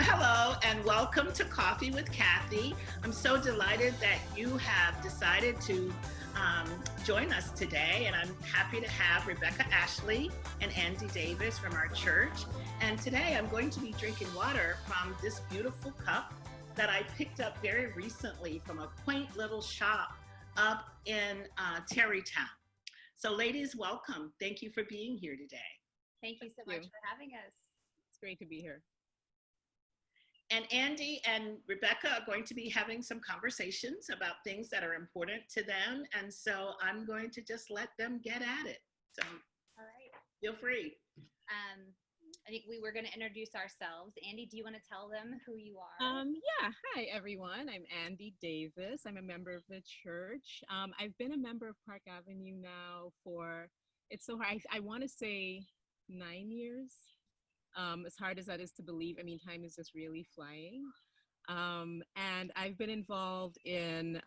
hello, and welcome to Coffee with Cathy. I'm so delighted that you have decided to join us today, and I'm happy to have Rebecca Ashley and Andie Davis from our church. And today I'm going to be drinking water from this beautiful cup that I picked up very recently from a quaint little shop up in Terrytown. So ladies, welcome. Thank you for being here today. Thank you so much for having us. It's great to be here. And Andie and Rebecca are going to be having some conversations about things that are important to them. And so I'm going to just let them get at it. So all right, feel free. I think we were going to introduce ourselves. Andie, do you want to tell them who you are? Yeah. Hi, everyone. I'm Andie Davis. I'm a member of the church. I've been a member of Park Avenue now for, it's so hard, I want to say 9 years. As hard as that is to believe, I mean, time is just really flying. And I've been involved in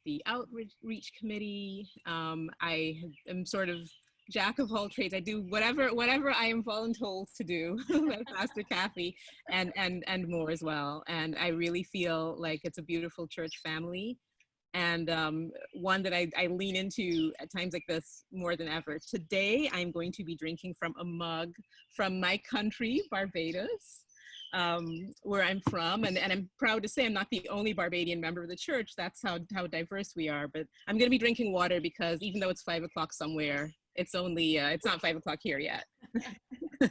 the outreach committee. I am sort of jack of all trades. I do whatever I am voluntold to do by Pastor Cathy and more as well. And I really feel like it's a beautiful church family. And one that I lean into at times like this more than ever. Today, I'm going to be drinking from a mug from my country, Barbados, where I'm from. And I'm proud to say I'm not the only Barbadian member of the church. That's how diverse we are. But I'm going to be drinking water because even though it's 5 o'clock somewhere, it's only, it's not 5 o'clock here yet. Well,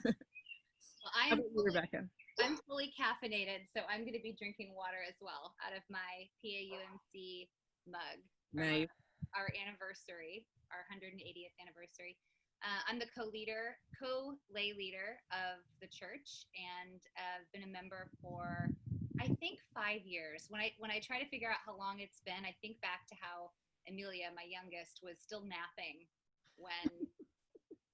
How about you, Rebecca? I'm fully caffeinated, so I'm going to be drinking water as well out of my PAUMC mug. Nice. Our anniversary, our 180th anniversary. I'm the co-lay leader of the church, and I've been a member for, I think, 5 years. When I try to figure out how long it's been, I think back to how Amelia, my youngest, was still napping when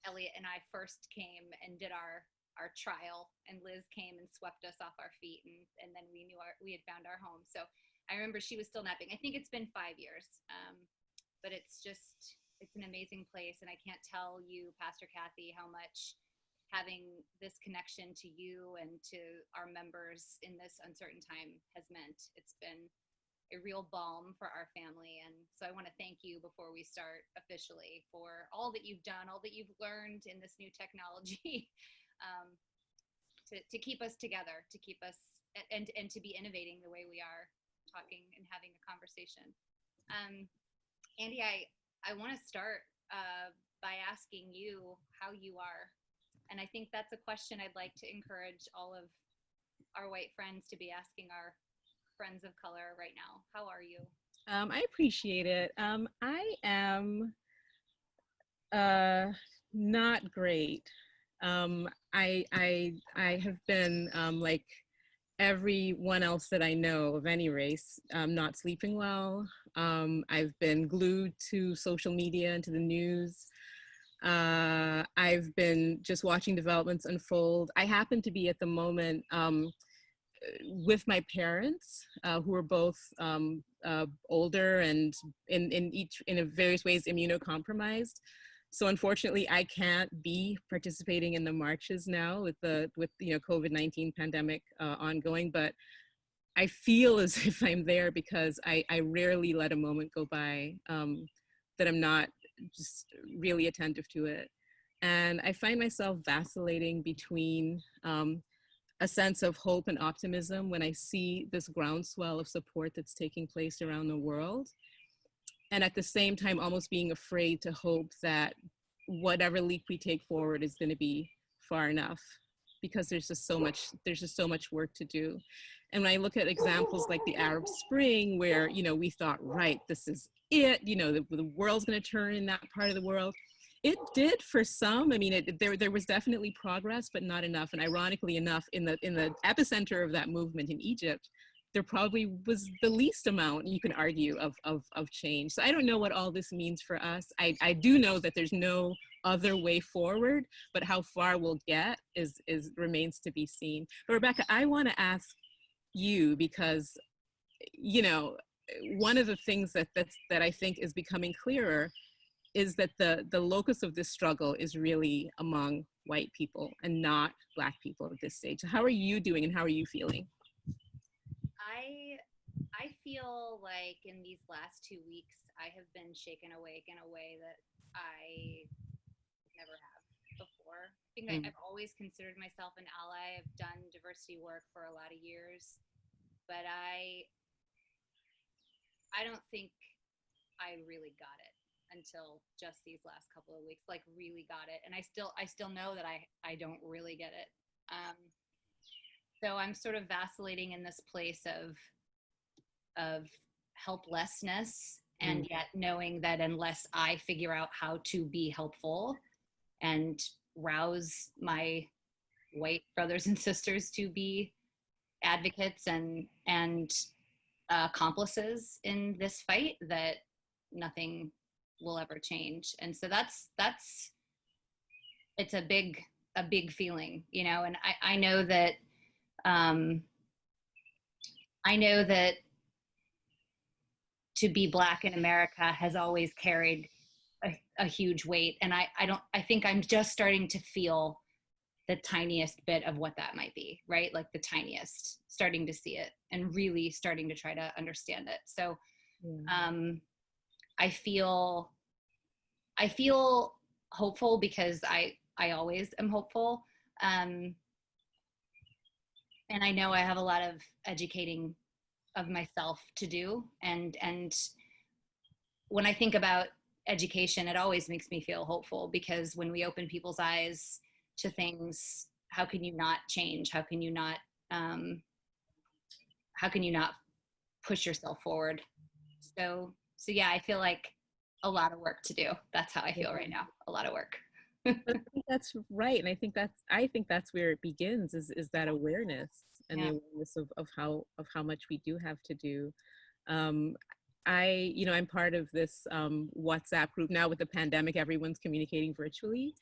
Elliot and I first came and did our trial, and Liz came and swept us off our feet, and then we knew we had found our home. So I remember she was still napping. I think it's been 5 years, but it's an amazing place. And I can't tell you, Pastor Cathy, how much having this connection to you and to our members in this uncertain time has meant. It's been a real balm for our family. And so I want to thank you before we start officially for all that you've done, all that you've learned in this new technology, to keep us together, to keep us and to be innovating the way we are, talking and having a conversation. Andie, I want to start by asking you how you are. And I think that's a question I'd like to encourage all of our white friends to be asking our friends of color right now. How are you? I appreciate it. I am not great. I have been like everyone else that I know of any race, not sleeping well. I've been glued to social media and to the news. I've been just watching developments unfold. I happen to be at the moment with my parents, who are both older and in various ways immunocompromised. So unfortunately, I can't be participating in the marches now with COVID-19 pandemic ongoing, but I feel as if I'm there because I rarely let a moment go by that I'm not just really attentive to it. And I find myself vacillating between a sense of hope and optimism when I see this groundswell of support that's taking place around the world. And at the same time, almost being afraid to hope that whatever leap we take forward is going to be far enough, because there's just so much work to do. And when I look at examples like the Arab Spring, where we thought, right, this is it, the world's going to turn in that part of the world. It did for some. I mean, there was definitely progress, but not enough. And ironically enough, in the epicenter of that movement in Egypt, there probably was the least amount, you can argue, of change. So I don't know what all this means for us. I do know that there's no other way forward, but how far we'll get remains to be seen. But Rebecca, I want to ask you, because, one of the things that I think is becoming clearer is that the locus of this struggle is really among white people and not Black people at this stage. So how are you doing and how are you feeling? I feel like in these last 2 weeks, I have been shaken awake in a way that I never have before. I think I've always considered myself an ally. I've done diversity work for a lot of years, but I don't think I really got it until just these last couple of weeks, like really got it. And I still know that I don't really get it. So I'm sort of vacillating in this place of helplessness, and yet knowing that unless I figure out how to be helpful and rouse my white brothers and sisters to be advocates and accomplices in this fight, that nothing will ever change. And so that's it's a big feeling, you know. And I know that to be Black in America has always carried a huge weight. And I think I'm just starting to feel the tiniest bit of what that might be, right? Like the tiniest, starting to see it and really starting to try to understand it. So I feel hopeful because I always am hopeful. And I know I have a lot of educating of myself to do. And when I think about education, it always makes me feel hopeful, because when we open people's eyes to things, how can you not change? How can you not push yourself forward? So yeah, I feel like a lot of work to do. That's how I feel right now. A lot of work. I think that's right. And I think that's where it begins, is that awareness and the awareness of how much we do have to do. I'm part of this WhatsApp group now. With the pandemic, everyone's communicating virtually.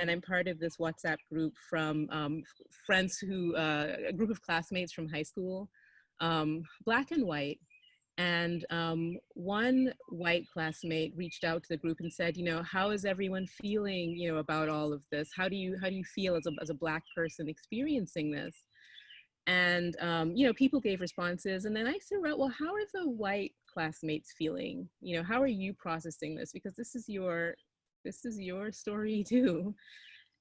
And I'm part of this WhatsApp group from friends who, a group of classmates from high school, Black and white. And one white classmate reached out to the group and said, how is everyone feeling, about all of this? How do you feel as a Black person experiencing this? And, people gave responses. And then I said, well, how are the white classmates feeling? How are you processing this? Because this is your story too.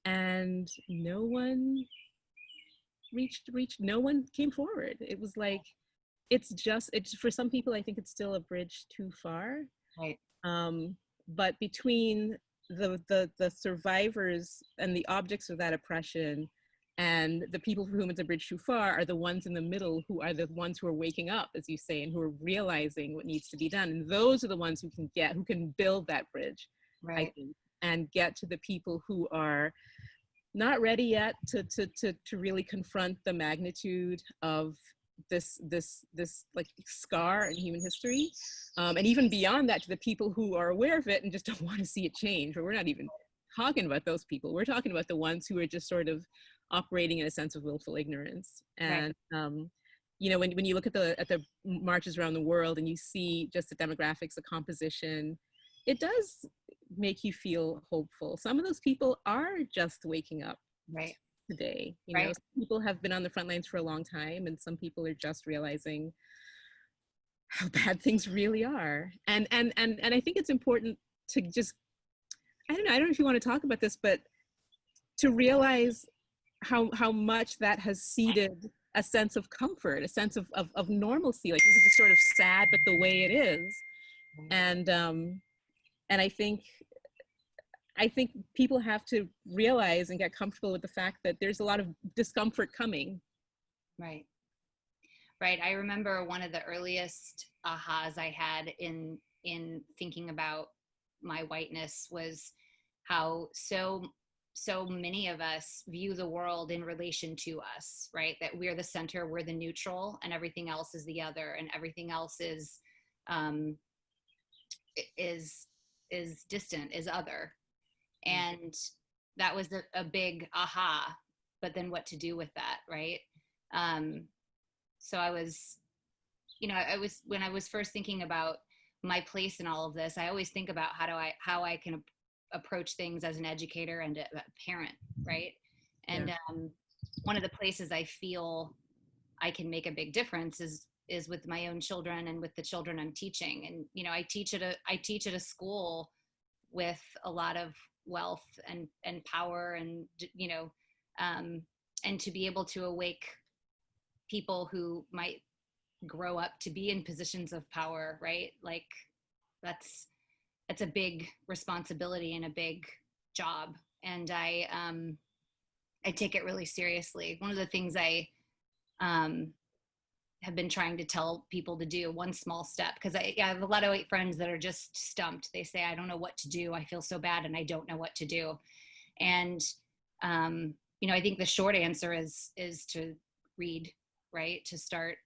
And no one no one came forward. It was like, it's for some people, I think it's still a bridge too far. Right. But between the survivors and the objects of that oppression and the people for whom it's a bridge too far are the ones in the middle, who are the ones who are waking up, as you say, and who are realizing what needs to be done. And those are the ones who can build that bridge, right. I think, and get to the people who are not ready yet to really confront the magnitude of this like scar in human history, and even beyond that, to the people who are aware of it and just don't want to see it change. Or we're not even talking about those people. We're talking about the ones who are just sort of operating in a sense of willful ignorance. And right. When you look at the marches around the world and you see just the demographics, the composition, it does make you feel hopeful. Some of those people are just waking up. Right. Today, some people have been on the front lines for a long time, and some people are just realizing how bad things really are. And I think it's important to just, I don't know if you want to talk about this, but to realize how much that has seeded a sense of comfort, a sense of normalcy. Like, this is just sort of sad, but the way it is. And I think people have to realize and get comfortable with the fact that there's a lot of discomfort coming. Right. I remember one of the earliest ahas I had in thinking about my whiteness was how so many of us view the world in relation to us, right? That we're the center, we're the neutral, and everything else is the other, and everything else is distant, is other. And that was a big aha, but then what to do with that, right? So I was when I was first thinking about my place in all of this, I always think about how I can approach things as an educator and a parent, right? And Yeah. one of the places I feel I can make a big difference is with my own children and with the children I'm teaching. And I teach at a school with a lot of wealth and power, and and to be able to awake people who might grow up to be in positions of power, right? Like that's a big responsibility and a big job. And I take it really seriously. One of the things I have been trying to tell people to do, one small step, because I have a lot of white friends that are just stumped. They say, I don't know what to do. I feel so bad and I don't know what to do. And, I think the short answer is to read, right? To start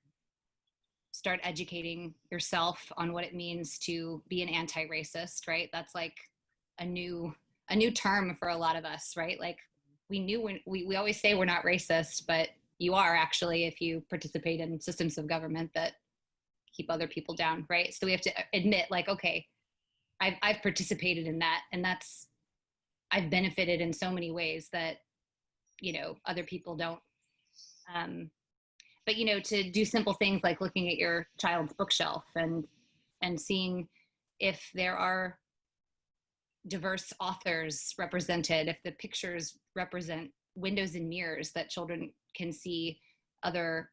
educating yourself on what it means to be an anti-racist, right? That's like a new term for a lot of us, right? Like we knew when we always say we're not racist, but you are actually if you participate in systems of government that keep other people down, right? So we have to admit, like, okay, I've participated in that, and I've benefited in so many ways that other people don't. But to do simple things like looking at your child's bookshelf and seeing if there are diverse authors represented, if the pictures represent windows and mirrors that children can see other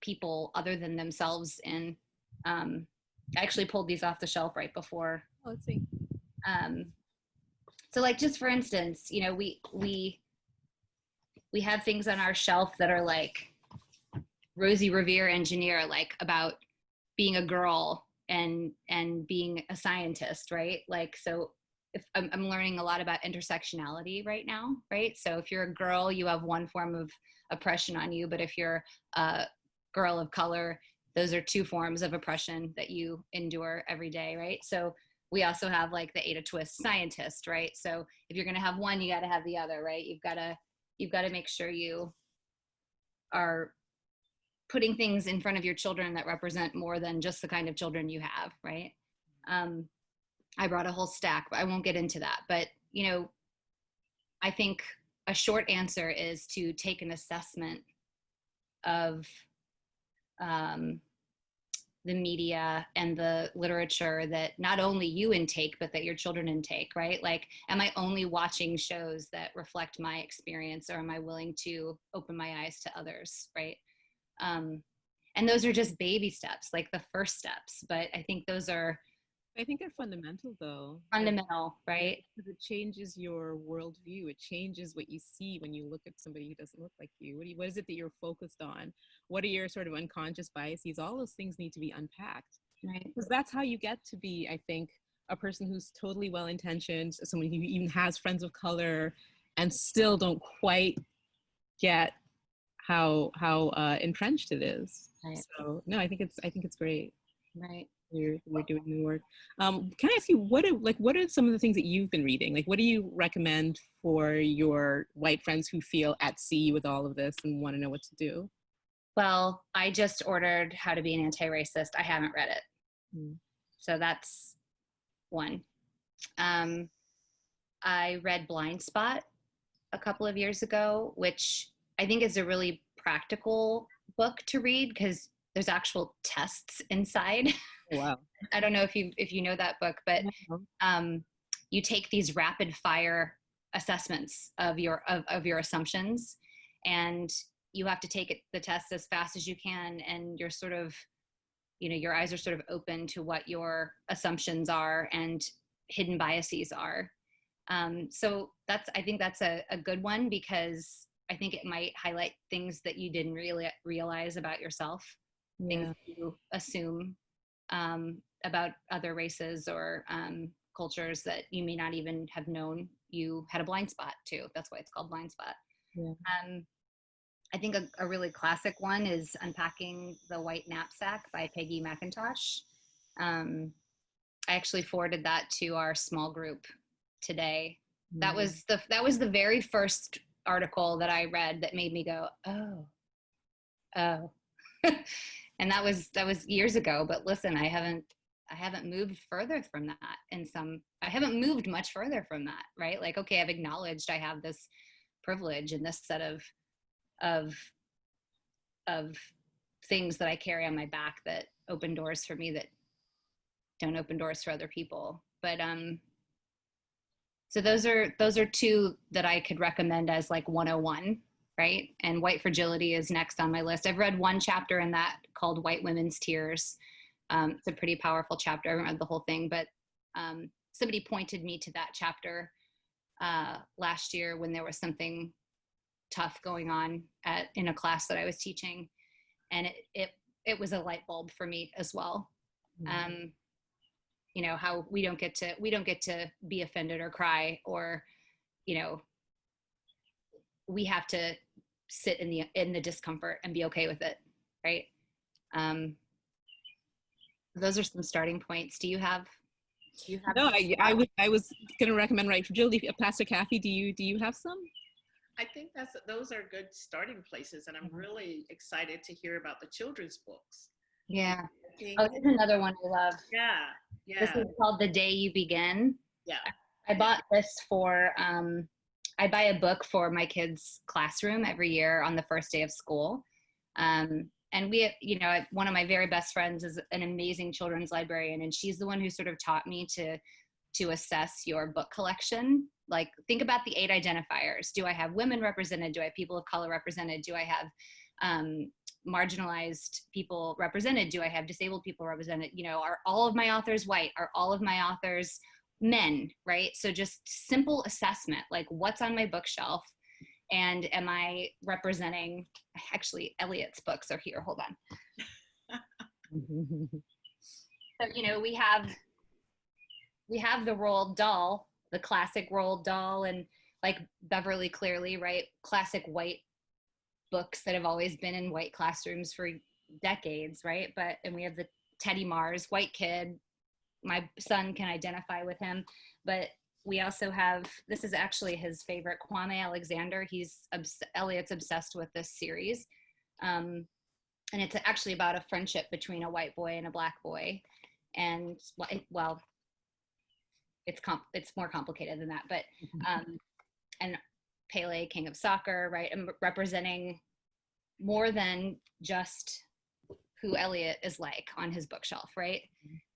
people other than themselves in. I actually pulled these off the shelf right before. Oh, let's see. So like, just for instance, we have things on our shelf that are like Rosie Revere engineer, like about being a girl and being a scientist, right? Like, so if I'm learning a lot about intersectionality right now, right? So if you're a girl, you have one form of oppression on you, but if you're a girl of color, those are two forms of oppression that you endure every day, right? So we also have like the Ada Twist scientist, right? So if you're gonna have one, you gotta have the other, right? You've gotta make sure you are putting things in front of your children that represent more than just the kind of children you have, right? I brought a whole stack, but I won't get into that. But, I think a short answer is to take an assessment of the media and the literature that not only you intake, but that your children intake, right? Like, am I only watching shows that reflect my experience, or am I willing to open my eyes to others, right? And those are just baby steps, like the first steps. But I think I think they're fundamental, though. fundamental, right? Because it changes your worldview. It changes what you see when you look at somebody who doesn't look like you. What is it that you're focused on? What are your sort of unconscious biases? All those things need to be unpacked. Right. Because that's how you get to be, I think, a person who's totally well-intentioned, someone who even has friends of color, and still don't quite get how entrenched it is. Right. So no, I think it's great. Right. You're doing the work. Can I ask you, what are some of the things that you've been reading? Like, what do you recommend for your white friends who feel at sea with all of this and want to know what to do? Well, I just ordered How to Be an Anti-Racist. I haven't read it. So that's one. I read Blind Spot a couple of years ago, which I think is a really practical book to read because there's actual tests inside. Wow. I don't know if you know that book, but you take these rapid fire assessments of your assumptions, and you have to take the test as fast as you can, and you're sort of, your eyes are sort of open to what your assumptions are and hidden biases are. So I think that's a good one, because I think it might highlight things that you didn't really realize about yourself, things you assume about other races or cultures that you may not even have known you had a blind spot to. That's why it's called Blind Spot. Yeah. I think a really classic one is Unpacking the White Knapsack by Peggy McIntosh. I actually forwarded that to our small group today. That was the very first article that I read that made me go, oh. And that was years ago, but listen, I haven't haven't moved further from that. I haven't moved much further from that, right? Like, okay, I've acknowledged I have this privilege and this set of things that I carry on my back that open doors for me that don't open doors for other people. But so those are two that I could recommend as like 101, right? And White Fragility is next on my list. I've read one chapter in that called White Women's Tears. It's a pretty powerful chapter. I haven't read the whole thing, but somebody pointed me to that chapter last year when there was something tough going on in a class that I was teaching, and it was a light bulb for me as well. Mm-hmm. You know, how we don't get to be offended or cry, or, you know, we have to sit in the discomfort and be okay with it, right? Those are some starting points. Do you have No, I was going to recommend Right Fragility. Pastor Cathy, do you have some? I think those are good starting places, and I'm really excited to hear about the children's books. Yeah. Oh, this is another one I love. Yeah. This is called The Day You Begin. Yeah. I bought this for, I buy a book for my kids' classroom every year on the first day of school. And we, you know, one of my very best friends is an amazing children's librarian, and she's the one who sort of taught me to assess your book collection. Like, think about the 8 identifiers. Do I have women represented? Do I have people of color represented? Do I have marginalized people represented? Do I have disabled people represented? You know, are all of my authors white? Are all of my authors men, right? So just simple assessment, like what's on my bookshelf, and am I representing, actually Eliot's books are here, hold on. So, you know, we have the Roald Dahl, the classic Roald Dahl, and like Beverly Clearly, right? Classic white books that have always been in white classrooms for decades, right? And we have the Teddy Mars, white kid. My son can identify with him, but we also have, this is actually his favorite, Kwame Alexander. Eliot's obsessed with this series. And it's actually about a friendship between a white boy and a black boy. And well, it's more complicated than that, but, and Pele, King of Soccer, right? And representing more than just who Eliot is like on his bookshelf, right?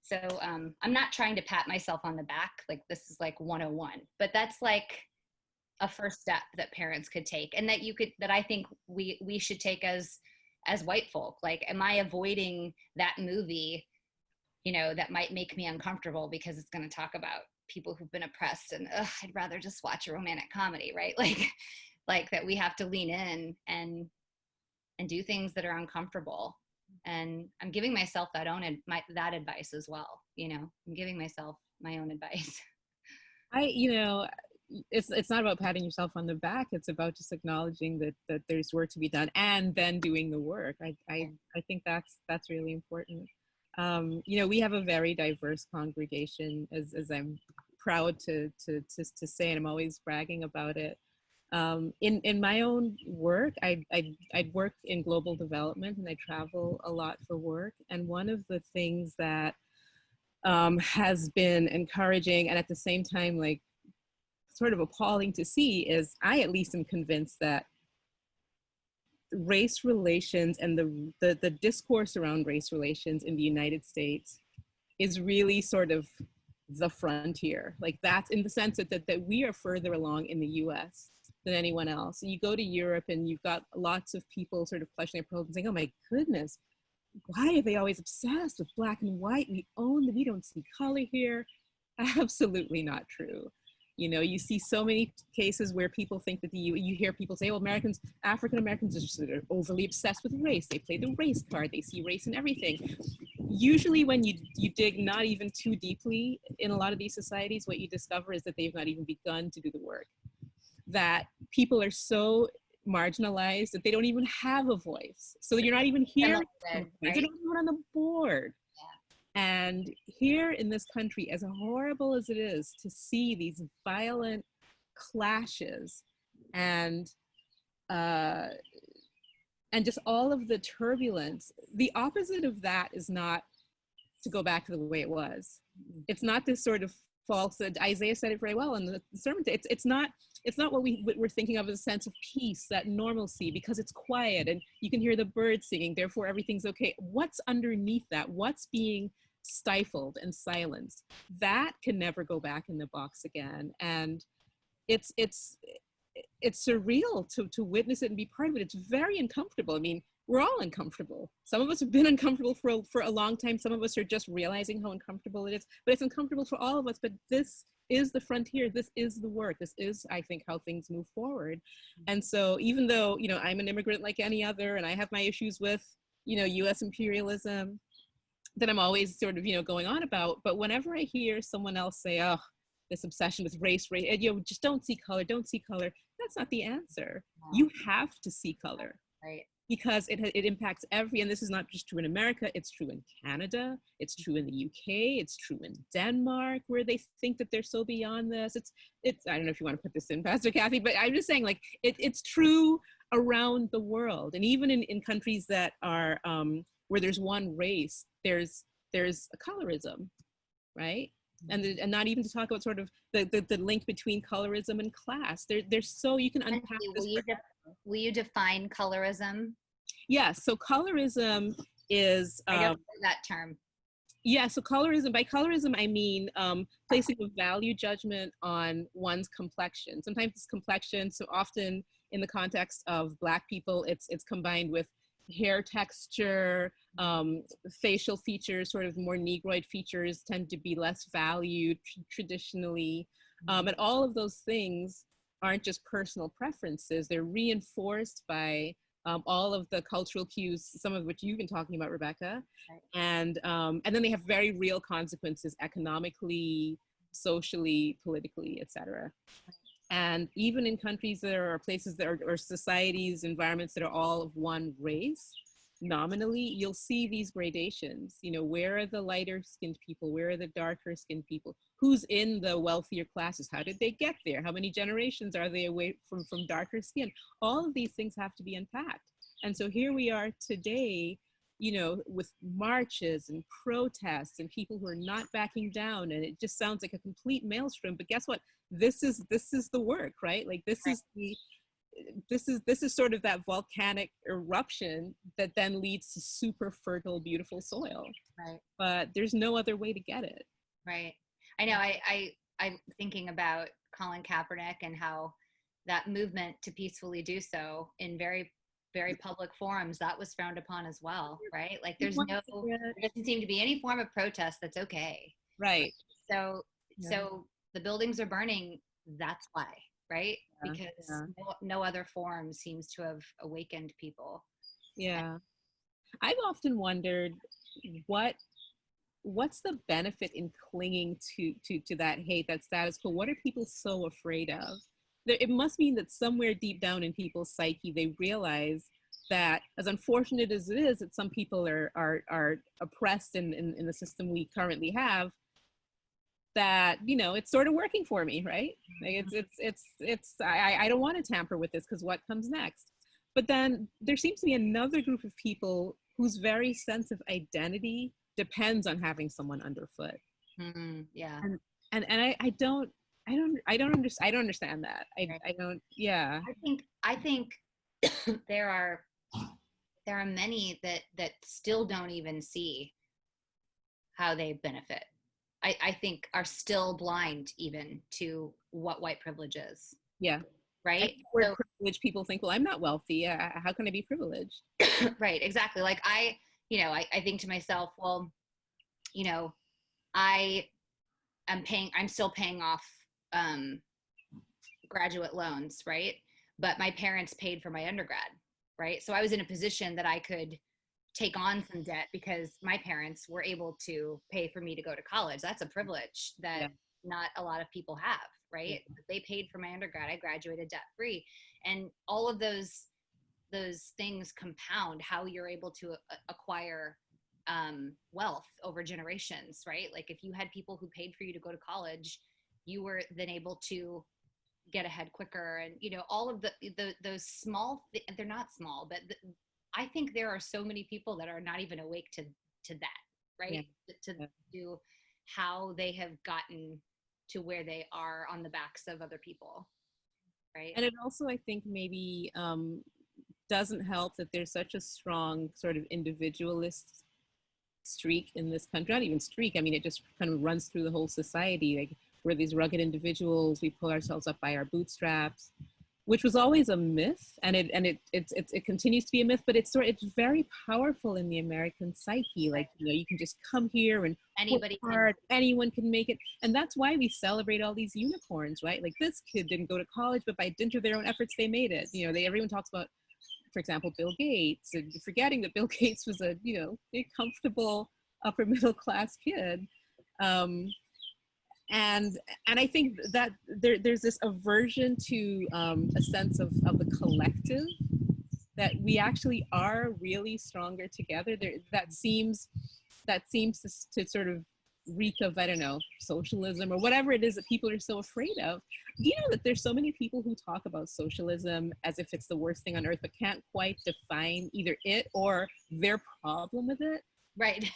So I'm not trying to pat myself on the back, like this is like 101, but that's like a first step that parents could take, and that I think we should take as white folk. Like, am I avoiding that movie, you know, that might make me uncomfortable because it's going to talk about people who've been oppressed, and I'd rather just watch a romantic comedy, right? Like that we have to lean in and do things that are uncomfortable. And I'm giving myself that advice as well. You know, I'm giving myself my own advice. It's not about patting yourself on the back. It's about just acknowledging that there's work to be done and then doing the work. I think that's really important. You know, we have a very diverse congregation, as I'm proud to say, and I'm always bragging about it. In my own work, I'd work in global development, and I travel a lot for work. And one of the things that has been encouraging and at the same time, like, sort of appalling to see is I at least am convinced that race relations and the discourse around race relations in the United States is really sort of the frontier. Like, that's in the sense that we are further along in the US than anyone else. You go to Europe and you've got lots of people sort of clutching their pearls and saying, oh my goodness, why are they always obsessed with black and white? We don't see color here. Absolutely not true. You know, you see so many cases where people think that you hear people say, well, African Americans are just sort of overly obsessed with race. They play the race card. They see race in everything. Usually when you dig not even too deeply in a lot of these societies, what you discover is that they've not even begun to do the work. That people are so marginalized that they don't even have a voice. So you're not even hearing them. Right? They're not even on the board. Yeah. And here in this country, as horrible as it is to see these violent clashes and just all of the turbulence, the opposite of that is not to go back to the way it was. It's not this sort of false, Isaiah said it very well in the sermon. It's not what we're thinking of as a sense of peace, that normalcy, because it's quiet and you can hear the birds singing, therefore everything's okay. What's underneath that? What's being stifled and silenced? That can never go back in the box again. And it's surreal to witness it and be part of it. It's very uncomfortable. I mean, we're all uncomfortable. Some of us have been uncomfortable for a long time. Some of us are just realizing how uncomfortable it is, but it's uncomfortable for all of us. But this is the frontier. This is the work. This is, I think, how things move forward. And so even though, I'm an immigrant like any other, and I have my issues with, US imperialism that I'm always sort of, going on about, but whenever I hear someone else say, oh, this obsession with race, and, just don't see color, that's not the answer. You have to see color. Right. Because it impacts and this is not just true in America, it's true in Canada, it's true in the UK, it's true in Denmark, where they think that they're so beyond this. It's I don't know if you want to put this in, Pastor Cathy, but I'm just saying, like, it's true around the world. And even in countries that are, where there's one race, there's a colorism, right? And not even to talk about sort of the link between colorism and class. There's so, you can unpack this. Will you define colorism? Yeah, so colorism is... I don't know that term. Yeah, so by colorism, I mean placing a value judgment on one's complexion. Sometimes it's complexion, so often in the context of Black people, it's combined with hair texture, facial features, sort of more Negroid features tend to be less valued traditionally. And all of those things aren't just personal preferences, they're reinforced by all of the cultural cues, some of which you've been talking about, Rebecca. Right. And then they have very real consequences economically, socially, politically, etc. And even in countries that are, or places that are, or societies, environments that are all of one race, nominally, you'll see these gradations. Where are the lighter skinned people? Where are the darker skinned people? Who's in the wealthier classes? How did they get there? How many generations are they away from darker skin? All of these things have to be unpacked. And so here we are today, with marches and protests and people who are not backing down. And it just sounds like a complete maelstrom, but guess what? This is the work, right? Like this is sort of that volcanic eruption that then leads to super fertile, beautiful soil. Right. But there's no other way to get it. Right. I know. I'm thinking about Colin Kaepernick and how that movement to peacefully do so in very, very public forums, that was frowned upon as well, right? Like there doesn't seem to be any form of protest that's okay. Right. So the buildings are burning. That's why. Right? Because no other form seems to have awakened people. Yeah. I've often wondered what's the benefit in clinging to that hate, that status quo? What are people so afraid of? It must mean that somewhere deep down in people's psyche, they realize that, as unfortunate as it is that some people are oppressed in the system we currently have, that it's sort of working for me, right? Like I don't want to tamper with this because what comes next? But then there seems to be another group of people whose very sense of identity depends on having someone underfoot. Yeah. And I don't understand that. I don't. Yeah. I think there are many that still don't even see how they benefit. I think are still blind even to what white privilege is. Yeah. Right? Where privileged people think, well, I'm not wealthy. How can I be privileged? Right, exactly. Like I think to myself, well, I'm still paying off graduate loans, right? But my parents paid for my undergrad, right? So I was in a position that I could take on some debt because my parents were able to pay for me to go to college. That's a privilege that not a lot of people have, right? They paid for my undergrad. I graduated debt free. And all of those things compound how you're able to acquire wealth over generations, right? Like if you had people who paid for you to go to college, you were then able to get ahead quicker. And, all of those small, they're not small, but I think there are so many people that are not even awake to that, right? Yeah. To do how they have gotten to where they are on the backs of other people, right? And it also, I think, maybe doesn't help that there's such a strong sort of individualist streak in this country. Not even streak, I mean, it just kind of runs through the whole society. Like, we're these rugged individuals, we pull ourselves up by our bootstraps, which was always a myth, and it continues to be a myth, but it's very powerful in the American psyche. Like, you know, you can just come here and Anybody work hard, anyone can make it, and that's why we celebrate all these unicorns, right? Like, this kid didn't go to college, but by dint of their own efforts, they made it. You know, everyone talks about, for example, Bill Gates, and forgetting that Bill Gates was a, you know, a comfortable upper middle class kid. And I think that there's this aversion to a sense of the collective, that we actually are really stronger together. That seems to sort of reek of, I don't know, socialism or whatever it is that people are so afraid of. Do you know that there's so many people who talk about socialism as if it's the worst thing on earth, but can't quite define either it or their problem with it? Right.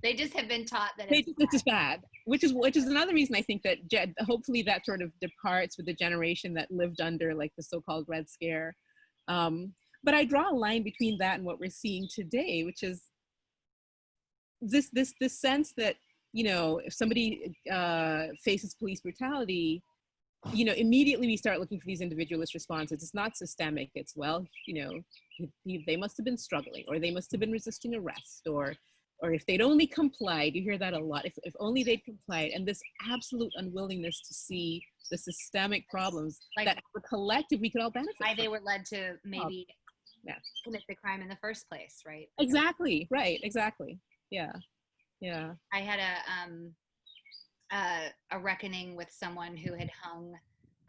They just have been taught that it's just bad, which is another reason I think that hopefully that sort of departs with the generation that lived under like the so-called Red Scare. But I draw a line between that and what we're seeing today, which is this sense that, you know, if somebody faces police brutality, you know, immediately we start looking for these individualist responses. It's not systemic. It's, well, you know, they must have been struggling, or they must have been resisting arrest, or if they'd only complied. You hear that a lot. If only they'd complied. And this absolute unwillingness to see the systemic problems, like, that as a collective we could all benefit why from. They were led to maybe commit the crime in the first place, right? Exactly. Right. Exactly. Yeah. Yeah. I had a reckoning with someone who had hung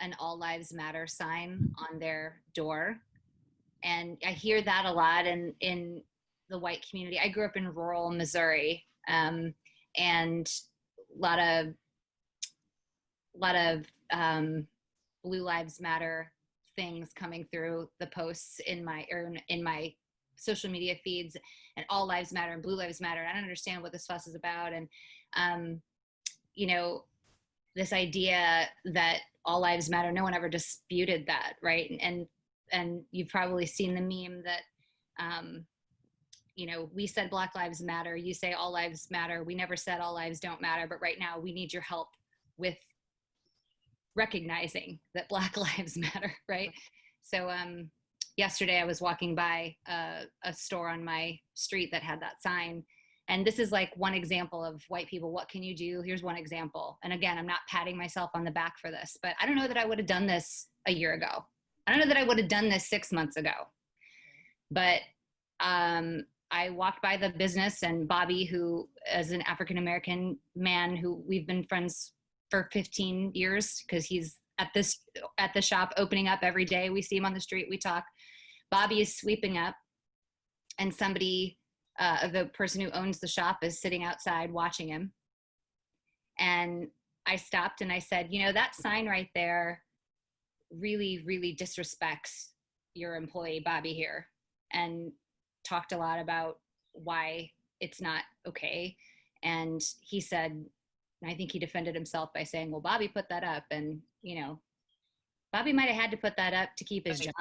an All Lives Matter sign on their door. And I hear that a lot in the white community. I grew up in rural Missouri, and a lot of Blue Lives Matter things coming through the posts in my social media feeds, and All Lives Matter and Blue Lives Matter. I don't understand what this fuss is about. And, you know, this idea that all lives matter, no one ever disputed that, right? And you've probably seen the meme that, you know, we said Black Lives Matter, you say all lives matter. We never said all lives don't matter, but right now we need your help with recognizing that Black Lives Matter, right? So yesterday I was walking by a store on my street that had that sign. And this is like one example of white people, what can you do? Here's one example. And again, I'm not patting myself on the back for this, but I don't know that I would have done this a year ago. I don't know that I would have done this 6 months ago. But I walked by the business, and Bobby, who is an African-American man who we've been friends for 15 years, because he's at the shop opening up every day. We see him on the street, we talk. Bobby is sweeping up, and somebody, the person who owns the shop, is sitting outside watching him. And I stopped and I said, you know, that sign right there really, really disrespects your employee, Bobby, here, and talked a lot about why it's not okay. And he said, I think he defended himself by saying, well, Bobby put that up. And, you know, Bobby might have had to put that up to keep his job,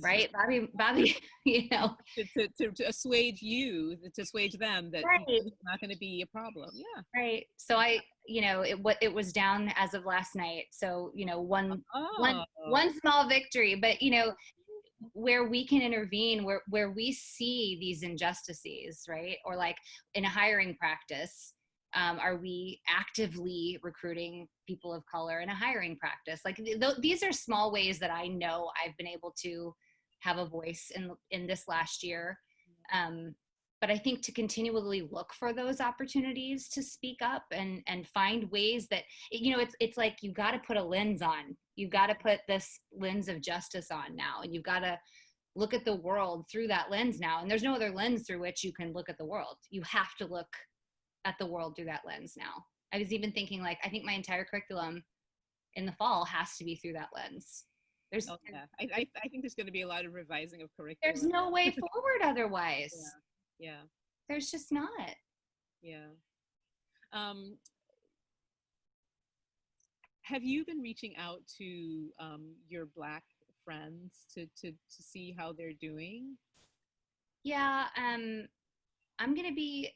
right? Bobby, you know. To assuage to assuage them that it's not going to be a problem. Yeah. Right. So you know, it was down as of last night. So, you know, one small victory, but, you know, where we can intervene, where we see these injustices, right? Or like in a hiring practice, are we actively recruiting people of color in a hiring practice? Like these are small ways that I know I've been able to have a voice in this last year. But I think to continually look for those opportunities to speak up and find ways that, you know, it's like you got to put a lens on. You've got to put this lens of justice on now, and you've got to look at the world through that lens now. And there's no other lens through which you can look at the world. You have to look at the world through that lens now. I was even thinking, like, I think my entire curriculum in the fall has to be through that lens. I think there's going to be a lot of revising of curriculum. There's no way forward otherwise. Yeah. There's just not. Yeah. Have you been reaching out to your Black friends to see how they're doing? Yeah, I'm gonna be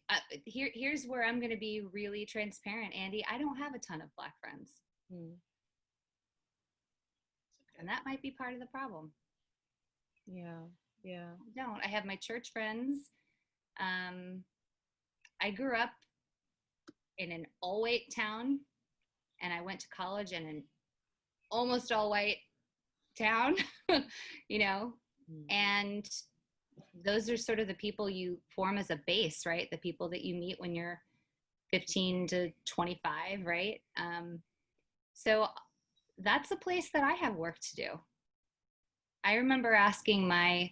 here's where I'm gonna be really transparent, Andie. I don't have a ton of Black friends, Mm. and that might be part of the problem. Yeah, yeah. I don't. I have my church friends. I grew up in an all-white town, and I went to college in an almost all-white town, you know, and those are sort of the people you form as a base, right? The people that you meet when you're 15 to 25, right? So that's a place that I have work to do. I remember asking my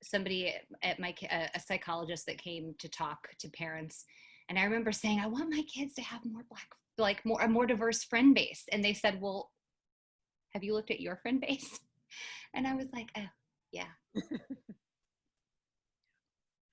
somebody at my a psychologist that came to talk to parents, and I remember saying, I want my kids to have more Black, like a more diverse friend base. And they said, well, have you looked at your friend base? And I was like, oh, yeah.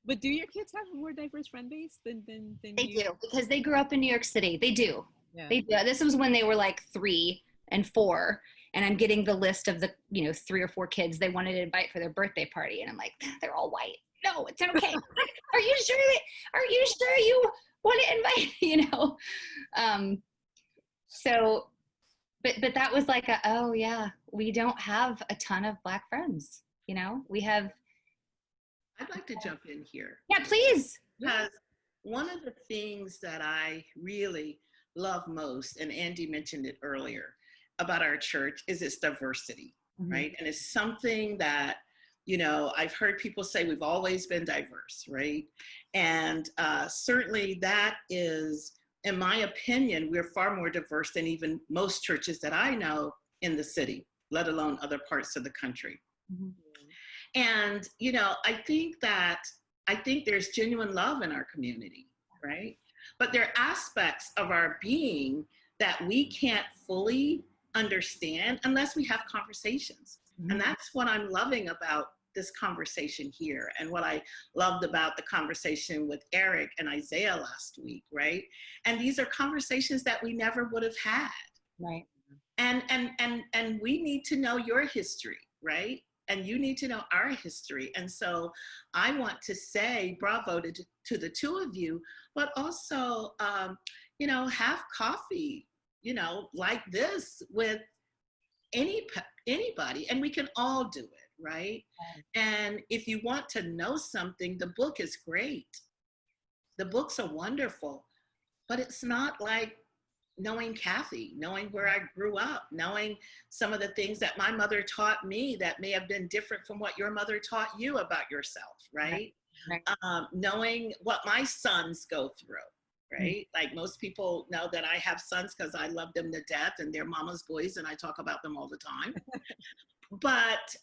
But do your kids have a more diverse friend base than They you? do, because they grew up in New York City. They do. Yeah. They do. This was when they were like 3 and 4, and I'm getting the list of the 3 or 4 kids they wanted to invite for their birthday party, and I'm like, they're all white. No, it's okay. Are you sure? Are you sure you want to invite? So, but that was like oh yeah, we don't have a ton of Black friends. We have. I'd like to jump in here. Yeah, please. Because one of the things that I really love most, and Andie mentioned it earlier, about our church is its diversity, right? And it's something that, I've heard people say we've always been diverse, right? And certainly that is, in my opinion, we're far more diverse than even most churches that I know in the city, let alone other parts of the country. And, I think there's genuine love in our community, right? But there are aspects of our being that we can't fully understand unless we have conversations. And that's what I'm loving about this conversation here, and what I loved about the conversation with Eric and Isaiah last week, right? And these are conversations that we never would have had. Right. And we need to know your history, right? And you need to know our history. And so I want to say bravo to the two of you, but also, have coffee, like this with anybody, and we can all do it, right? And if you want to know something, the book is great. The books are wonderful, but it's not like knowing Cathy, knowing where I grew up, knowing some of the things that my mother taught me that may have been different from what your mother taught you about yourself, right? Knowing what my sons go through, right? Like most people know that I have sons because I love them to death and they're mama's boys and I talk about them all the time. But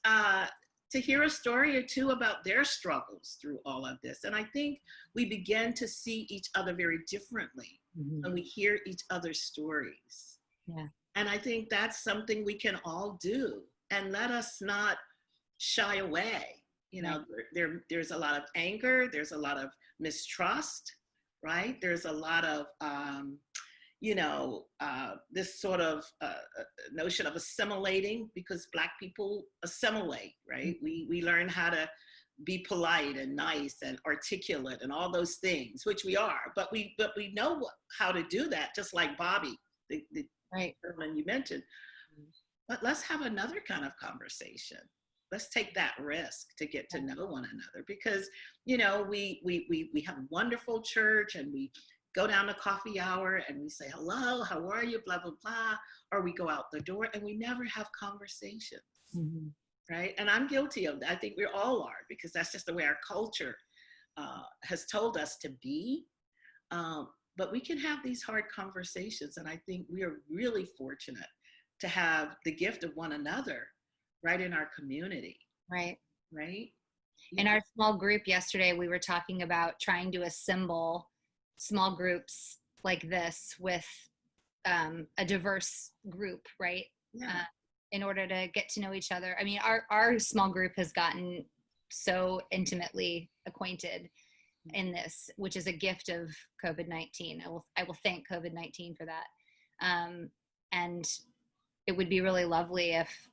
to hear a story or two about their struggles through all of this. And I think we begin to see each other very differently when we hear each other's stories. Yeah. And I think that's something we can all do. And let us not shy away. There's a lot of anger, there's a lot of mistrust, right? There's a lot of, this sort of notion of assimilating, because Black people assimilate, right? We learn how to be polite and nice and articulate and all those things, which we are, but we know how to do that, just like Bobby, the gentleman you mentioned. But let's have another kind of conversation. Let's take that risk to get to know one another, because we have a wonderful church, and we go down to coffee hour and we say, hello, how are you, blah, blah, blah. Or we go out the door and we never have conversations, right? And I'm guilty of that. I think we all are, because that's just the way our culture has told us to be. But we can have these hard conversations. And I think we are really fortunate to have the gift of one another right in our community. Right. Right. In our small group yesterday, we were talking about trying to assemble small groups like this with a diverse group, right? Yeah. In order to get to know each other. I mean, our small group has gotten so intimately acquainted in this, which is a gift of COVID-19. I will thank COVID-19 for that. And it would be really lovely if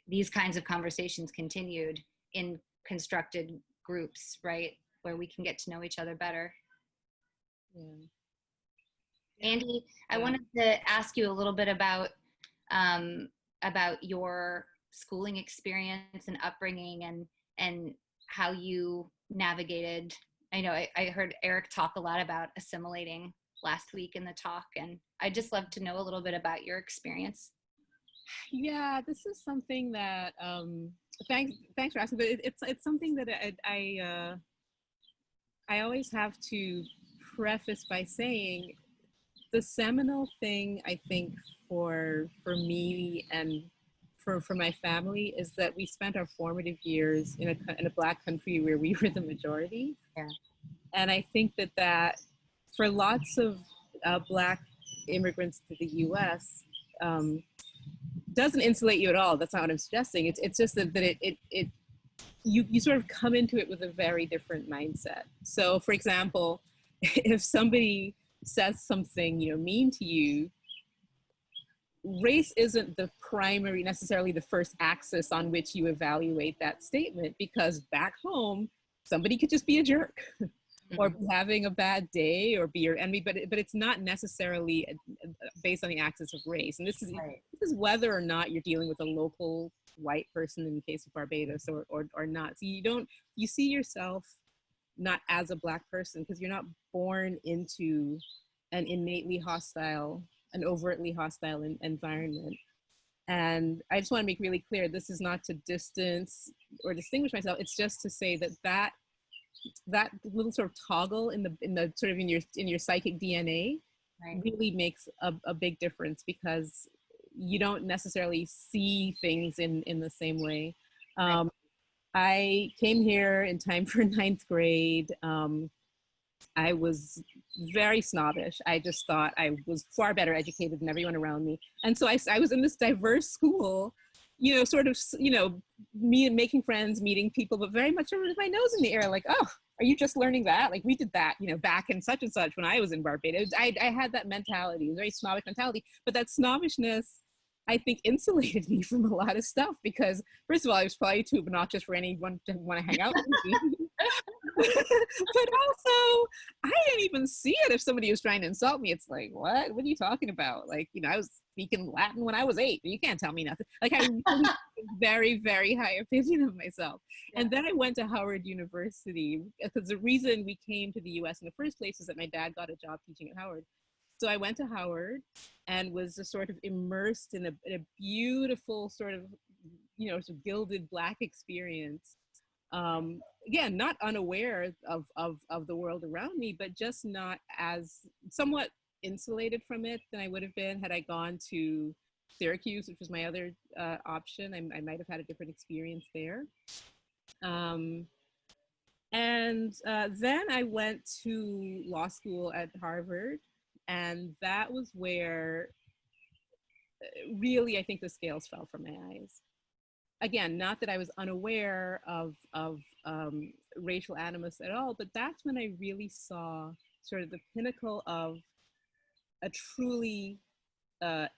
these kinds of conversations continued in constructed groups, right? Where we can get to know each other better. Yeah. Andie, I wanted to ask you a little bit about your schooling experience and upbringing and how you navigated. I know I heard Eric talk a lot about assimilating last week in the talk, and I'd just love to know a little bit about your experience. Yeah, this is something that thanks for asking, but it's something that I always have to preface by saying the seminal thing, I think, for me and for my family is that we spent our formative years in a Black country where we were the majority. Yeah. And I think that for lots of Black immigrants to the U.S., doesn't insulate you at all. That's not what I'm suggesting. It's just that you sort of come into it with a very different mindset. So, for example, if somebody says something mean to you, race isn't the primary, necessarily the first axis on which you evaluate that statement, because back home somebody could just be a jerk or be having a bad day or be your enemy, but it's not necessarily based on the axis of race. And this is whether or not you're dealing with a local white person in the case of Barbados or not. So you see yourself not as a Black person because you're not born into an innately hostile, an overtly hostile environment. And I just want to make really clear, this is not to distance or distinguish myself. It's just to say that little sort of toggle in the sort of in your psychic DNA really makes a big difference, because you don't necessarily see things in the same way. I came here in time for ninth grade. I was very snobbish. I just thought I was far better educated than everyone around me. And so I was in this diverse school, me making friends, meeting people, but very much with my nose in the air, like, oh, are you just learning that? Like, we did that, back in such and such when I was in Barbados. I had that mentality, it was a very snobbish mentality, but that snobbishness, I think, insulated me from a lot of stuff, because first of all, I was probably too obnoxious for anyone to want to hang out with me. But also, I didn't even see it if somebody was trying to insult me. It's like, what are you talking about? Like, I was speaking Latin when I was 8. You can't tell me nothing. Like, I really had a very, very high opinion of myself. Yeah. And then I went to Howard University, because the reason we came to the US in the first place is that my dad got a job teaching at Howard. So I went to Howard and was just sort of immersed in a beautiful sort of, sort of gilded Black experience. Again, not unaware of the world around me, but just not as somewhat insulated from it than I would have been had I gone to Syracuse, which was my other option. I might have had a different experience there. And then I went to law school at Harvard, and that was where really I think the scales fell from my eyes. Again, not that I was unaware of racial animus at all, but that's when I really saw sort of the pinnacle of a truly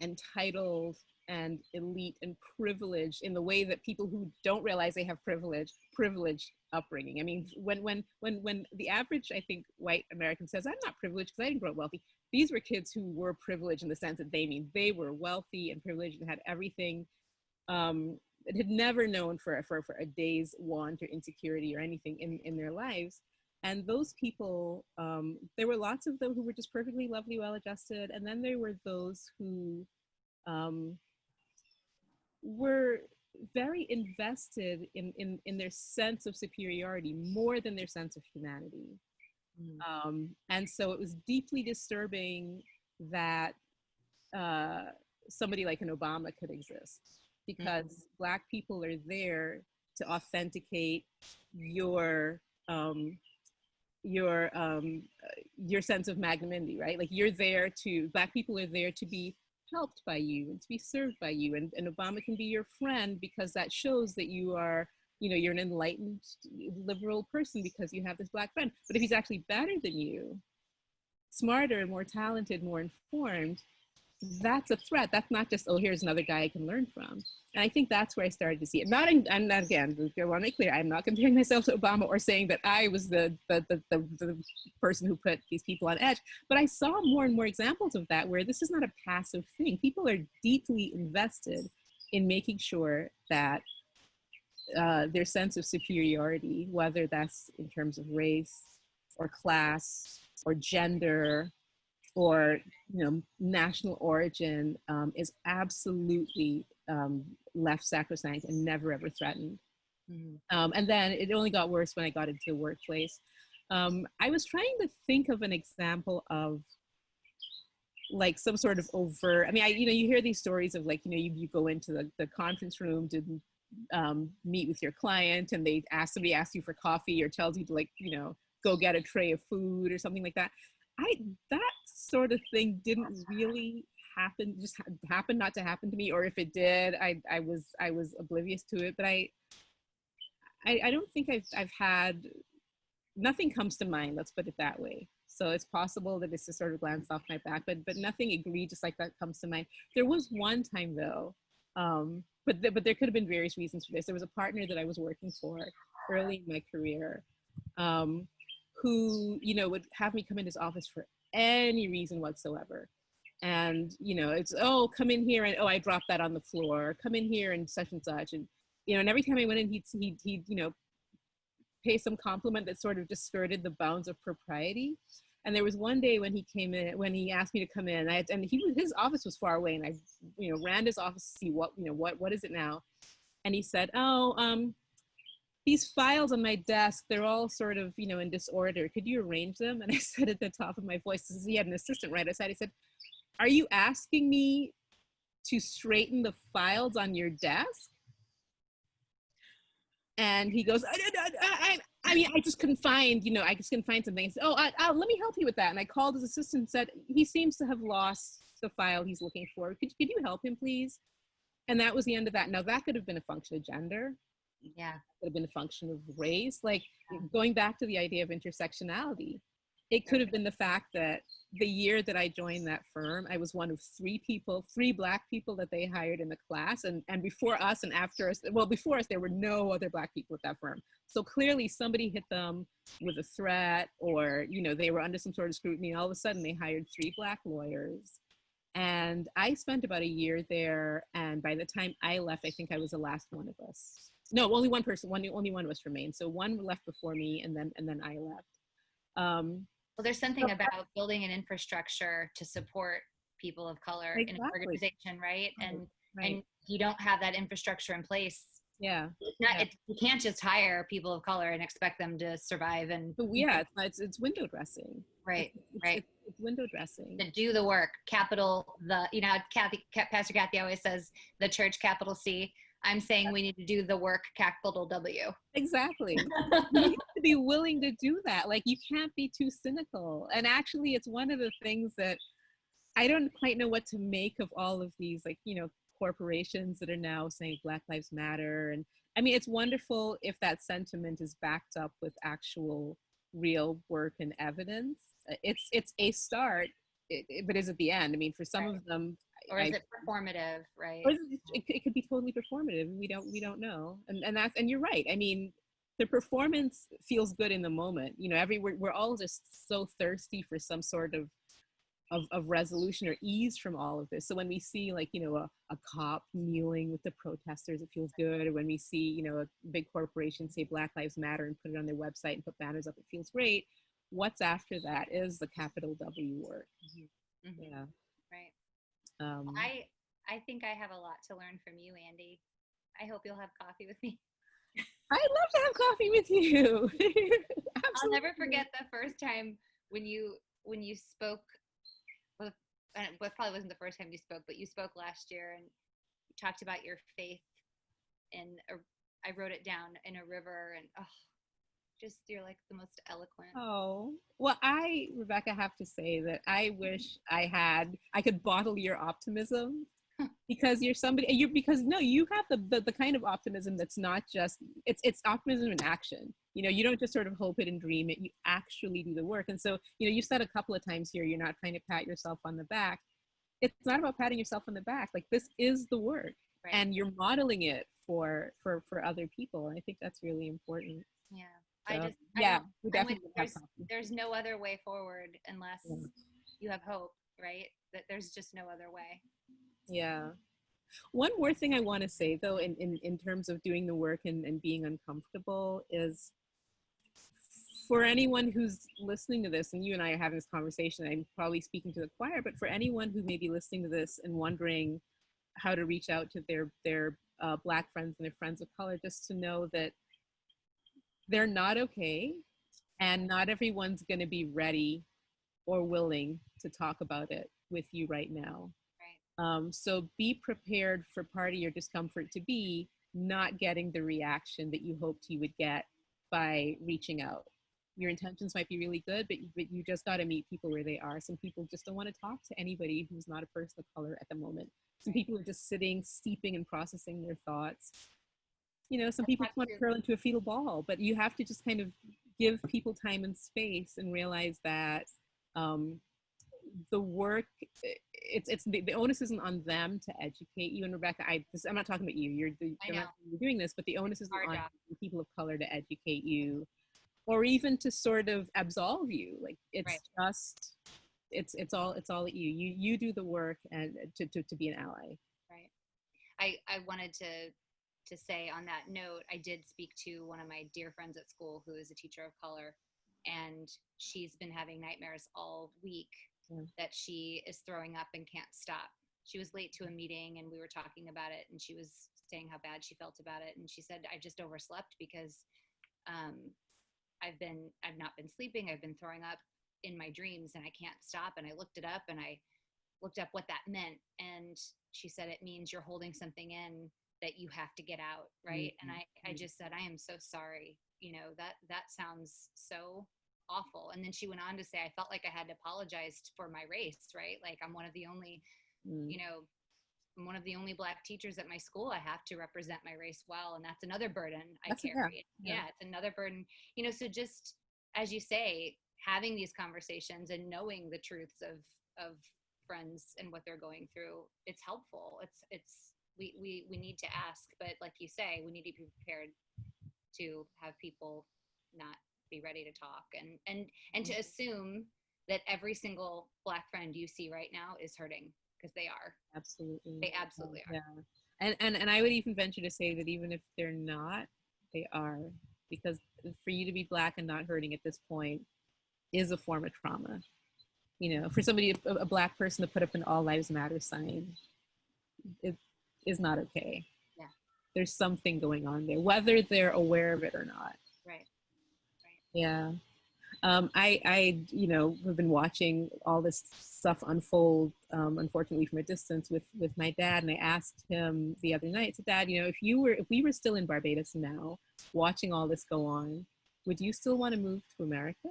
entitled and elite and privileged, in the way that people who don't realize they have privileged upbringing. I mean, when the average, I think, white American says, I'm not privileged because I didn't grow up wealthy, these were kids who were privileged in the sense that they were wealthy and privileged and had everything. It had never known for a day's want or insecurity or anything in their lives. And those people, there were lots of them who were just perfectly lovely, well-adjusted. And then there were those who were very invested in their sense of superiority more than their sense of humanity. And so it was deeply disturbing that somebody like an Obama could exist, because Black people are there to authenticate your sense of magnanimity, right? Like, Black people are there to be helped by you and to be served by you. And Obama can be your friend because that shows that you are you're an enlightened liberal person because you have this Black friend. But if he's actually better than you, smarter, more talented, more informed, that's a threat. That's not just, oh, here's another guy I can learn from. And I think that's where I started to see it. I'm not, again, I want to make clear, I'm not comparing myself to Obama or saying that I was the person who put these people on edge, but I saw more and more examples of that where this is not a passive thing. People are deeply invested in making sure that their sense of superiority, whether that's in terms of race or class or gender or national origin, is absolutely left sacrosanct and never ever threatened. And then it only got worse when I got into the workplace. I was trying to think of an example of like some sort of overt, I mean, you hear these stories of like, you go into the conference room to meet with your client and somebody asks you for coffee or tells you to like, go get a tray of food or something like that. That sort of thing didn't really happen, just happened not to happen to me, or if it did, I was oblivious to it. But I don't think I've had, nothing comes to mind, let's put it that way. So it's possible that it's just sort of glanced off my back, but nothing egregious like that comes to mind. There was one time though, but there could have been various reasons for this. There was a partner that I was working for early in my career, who, would have me come in his office for any reason whatsoever. And, it's, oh, come in here and, oh, I dropped that on the floor. Come in here and such and such. And, and every time I went in, he'd pay some compliment that sort of just skirted the bounds of propriety. And there was one day when he came in, when he asked me to come in, his office was far away, and I, ran his office to see what is it now? And he said, oh, these files on my desk, they're all sort of, in disorder. Could you arrange them? And I said at the top of my voice, because he had an assistant right outside, he said, are you asking me to straighten the files on your desk? And he goes, I mean, I just couldn't find, something. I said, oh, let me help you with that. And I called his assistant and said, he seems to have lost the file he's looking for. Could you help him, please? And that was the end of that. Now, that could have been a function of gender. Yeah. It could have been a function of race. Like, going back to the idea of intersectionality, it could have been the fact that the year that I joined that firm, I was one of three Black people that they hired in the class. And before us and after us, well, before us, there were no other Black people at that firm. So clearly somebody hit them with a threat, or, they were under some sort of scrutiny. All of a sudden they hired 3 Black lawyers. And I spent about a year there. And by the time I left, I think I was the last one of us. No, only one person, only one of us remained. So one left before me, and then I left. Well, there's something about building an infrastructure to support people of color in an organization, right? And you don't have that infrastructure in place. Yeah. You can't just hire people of color and expect them to survive. And it's window dressing. Right. It's window dressing. To do the work, Pastor Cathy always says the church, capital C. I'm saying we need to do the work, capital W. Exactly. You have to be willing to do that. Like, you can't be too cynical. And actually, it's one of the things that I don't quite know what to make of all of these, like, corporations that are now saying Black Lives Matter. And I mean, it's wonderful if that sentiment is backed up with actual real work and evidence. It's a start, but is it the end? I mean, for some of them, or is it performative, right? Or it could be totally performative. We don't know. And you're right. I mean, the performance feels good in the moment. We're all just so thirsty for some sort of resolution or ease from all of this. So when we see, like, a cop kneeling with the protesters, it feels good. Or when we see, a big corporation say Black Lives Matter and put it on their website and put banners up, it feels great. What's after that is the capital W work. Mm-hmm. Yeah. Right. I think I have a lot to learn from you, Andie. I hope you'll have coffee with me. I'd love to have coffee with you. I'll never forget the first time when you spoke. Well, it probably wasn't the first time you spoke, but you spoke last year and you talked about your faith. And I wrote it down in a river, and you're like the most eloquent. Oh, well, Rebecca, have to say that I wish I could bottle your optimism because you're somebody, because no, you have the kind of optimism that's not just, it's optimism in action. You know, you don't just sort of hope it and dream it, you actually do the work. And so, you know, you said a couple of times here, you're not trying to pat yourself on the back. It's not about patting yourself on the back. Like, this is the work, right, and you're modeling it for other people. And I think that's really important. Yeah. So, we definitely there's no other way forward unless yeah. you have hope, right? That there's just no other way. Yeah. One more thing I want to say, though, in terms of doing the work and being uncomfortable, is for anyone who's listening to this, and you and I are having this conversation, I'm probably speaking to the choir, but for anyone who may be listening to this and wondering how to reach out to their Black friends and their friends of color, just to know that they're not okay, and not everyone's going to be ready or willing to talk about it with you right now. So be prepared for part of your discomfort to be not getting the reaction that you hoped you would get by reaching out. Your intentions might be really good, but you just got to meet people where they are. Some people just don't want to talk to anybody who's not a person of color at the moment. Some people are just sitting, steeping and processing their thoughts. You know, some people want to curl into a fetal ball, but you have to just kind of give people time and space and realize that the work, it's the onus isn't on them to educate you. And Rebecca, I'm not talking about you. You're doing this, but the onus isn't on people of color to educate you, or even to sort of absolve you. Like, it's just, it's all at you. You do the work, and to be an ally. Right. I wanted to say on that note, I did speak to one of my dear friends at school who is a teacher of color, and she's been having nightmares all week that she is throwing up and can't stop. She was late to a meeting and we were talking about it, and she was saying how bad she felt about it. And she said, I just overslept because I've not been sleeping. I've been throwing up in my dreams and I can't stop. And I looked it up, and I looked up what that meant. And she said, it means you're holding something in that you have to get out. Right. Mm-hmm. And I just said, I am so sorry. You know, that sounds so awful. And then she went on to say, I felt like I had to apologize for my race, right? Like, I'm one of the only, you know, I'm one of the only Black teachers at my school. I have to represent my race well. And that's another burden I carry. Yeah, it's another burden, you know, so just, as you say, having these conversations and knowing the truths of friends and what they're going through, it's helpful. We need to ask, but like you say, we need to be prepared to have people not be ready to talk, and to assume that every single Black friend you see right now is hurting, because they are. Absolutely. They absolutely are. Yeah. And I would even venture to say that even if they're not, they are, because for you to be Black and not hurting at this point is a form of trauma. You know, for somebody, a Black person, to put up an All Lives Matter sign, it is not okay. Yeah. There's something going on there, whether they're aware of it or not. Right. Yeah. I you know, have been watching all this stuff unfold, unfortunately from a distance with my dad. And I asked him the other night, I said, Dad, you know, if we were still in Barbados now, watching all this go on, would you still want to move to America?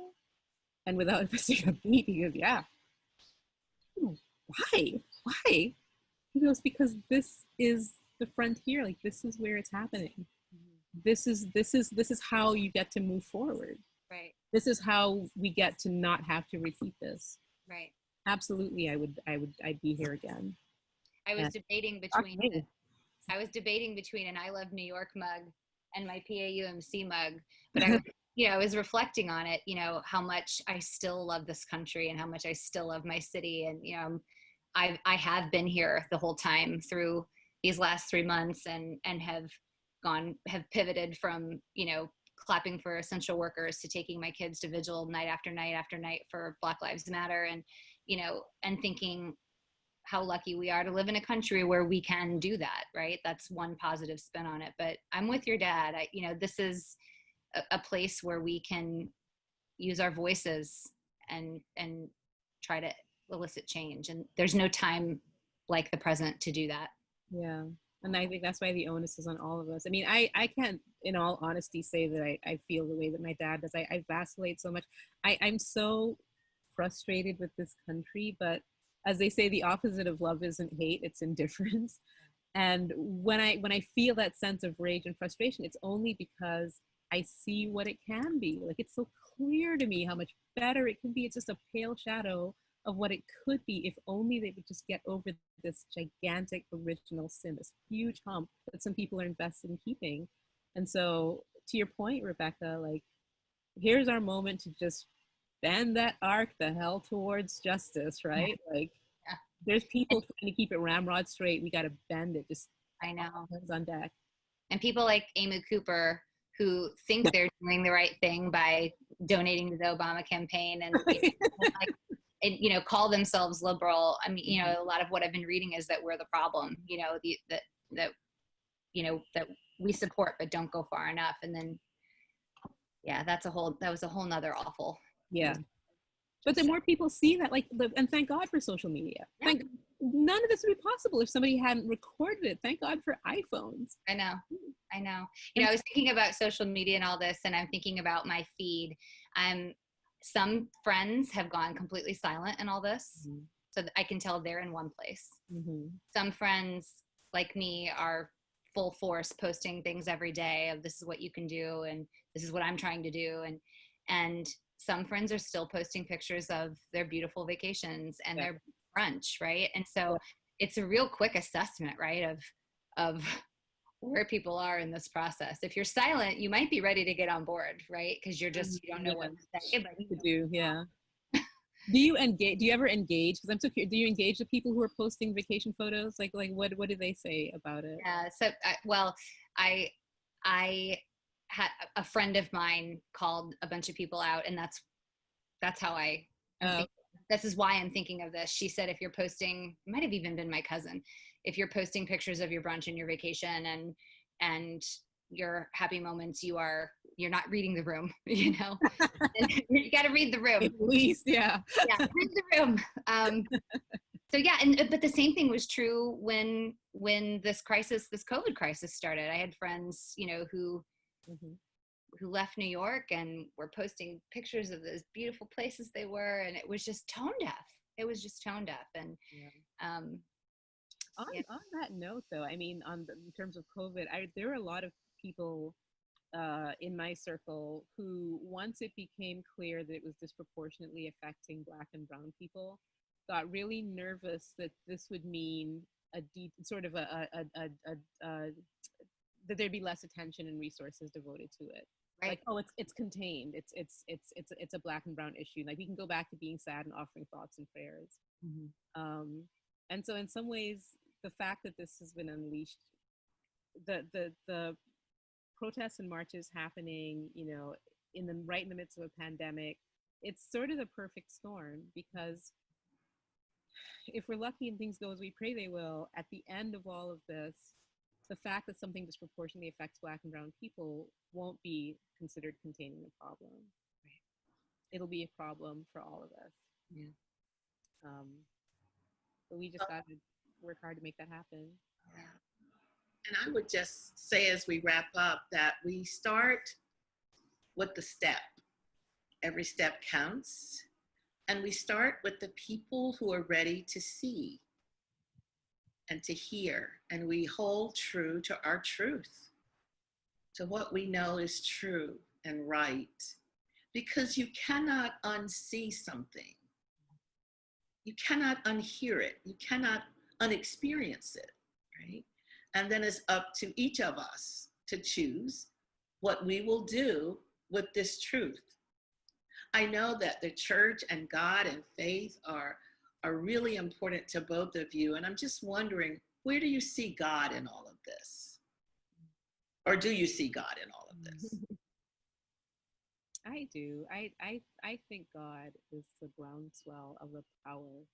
And without missing a beat, he goes, yeah. Why? He goes, because this is the frontier. Like, this is where it's happening. This is how you get to move forward. Right. This is how we get to not have to repeat this. Right. Absolutely, I'd be here again. I was debating between an I Love New York mug and my PAUMC mug, but I was reflecting on it, you know, how much I still love this country and how much I still love my city. And, you know, I have been here the whole time through these last 3 months, and have pivoted from, you know, clapping for essential workers to taking my kids to vigil night after night after night for Black Lives Matter. And, you know, and thinking how lucky we are to live in a country where we can do that, right? That's one positive spin on it. But I'm with your dad. You know, this is a place where we can use our voices and try to elicit change. And there's no time like the present to do that. Yeah. And I think that's why the onus is on all of us. I mean, I can't, in all honesty, say that I feel the way that my dad does. I vacillate so much. I'm so frustrated with this country, but as they say, the opposite of love isn't hate, it's indifference. And when I feel that sense of rage and frustration, it's only because I see what it can be. Like, it's so clear to me how much better it can be. It's just a pale shadow of what it could be if only they would just get over this gigantic original sin, this huge hump that some people are invested in keeping. And so, to your point, Rebecca, like, here's our moment to just bend that arc the hell towards justice, right? Like, Yeah. there's people trying to keep it ramrod straight. We got to bend it. Just I know. hands on deck. And people like Amy Cooper who think they're doing the right thing by donating to the Obama campaign and like, and, you know, call themselves liberal. I mean, you know, a lot of what I've been reading is that we're the problem, you know, that we support but don't go far enough. And then, yeah, that was a whole nother awful. Yeah. But the more people see that, like, and thank God for social media. Yeah. None of this would be possible if somebody hadn't recorded it. Thank God for iPhones. I know. You know, I was thinking about social media and all this, and I'm thinking about my feed. Some friends have gone completely silent in all this, so that I can tell they're in one place. Some friends like me are full force posting things every day of this is what you can do and this is what I'm trying to do, and some friends are still posting pictures of their beautiful vacations and their brunch, right? And so it's a real quick assessment, right, of where people are in this process. If you're silent, you might be ready to get on board, right? Because you don't know what to say. But you do, yeah. Do you ever engage? Because I'm so curious. Do you engage the people who are posting vacation photos? Like what do they say about it? Yeah. So, I had a friend of mine called a bunch of people out, and that's how this is why I'm thinking of this. She said, if you're posting, it might have even been my cousin, if you're posting pictures of your brunch and your vacation and your happy moments, you're not reading the room, you know. You got to read the room. At least, yeah. Yeah, read the room. So yeah, but the same thing was true when this COVID crisis started. I had friends, you know, who left New York and were posting pictures of those beautiful places they were, and it was just tone deaf. And on that note, though, I mean, in terms of COVID, there were a lot of people in my circle who, once it became clear that it was disproportionately affecting Black and Brown people, got really nervous that this would mean that there'd be less attention and resources devoted to it. Right. Like, oh, it's contained. It's a Black and Brown issue. Like, we can go back to being sad and offering thoughts and prayers. And so, in some ways, the fact that this has been unleashed, the protests and marches happening, you know, right in the midst of a pandemic, it's sort of the perfect storm, because if we're lucky and things go as we pray they will, at the end of all of this, the fact that something disproportionately affects Black and Brown people won't be considered containing the problem. Right. It'll be a problem for all of us. Yeah. But we just got to work hard to make that happen. Yeah. And I would just say, as we wrap up, that we start with the step. Every step counts. And we start with the people who are ready to see and to hear, and we hold true to our truth, to what we know is true and right, because you cannot unsee something. You cannot unhear it. You cannot unexperience it, right? And then it's up to each of us to choose what we will do with this truth. I know that the church and God and faith are really important to both of you. And I'm just wondering, where do you see God in all of this? Or do you see God in all of this? I do. I think God is the groundswell of the power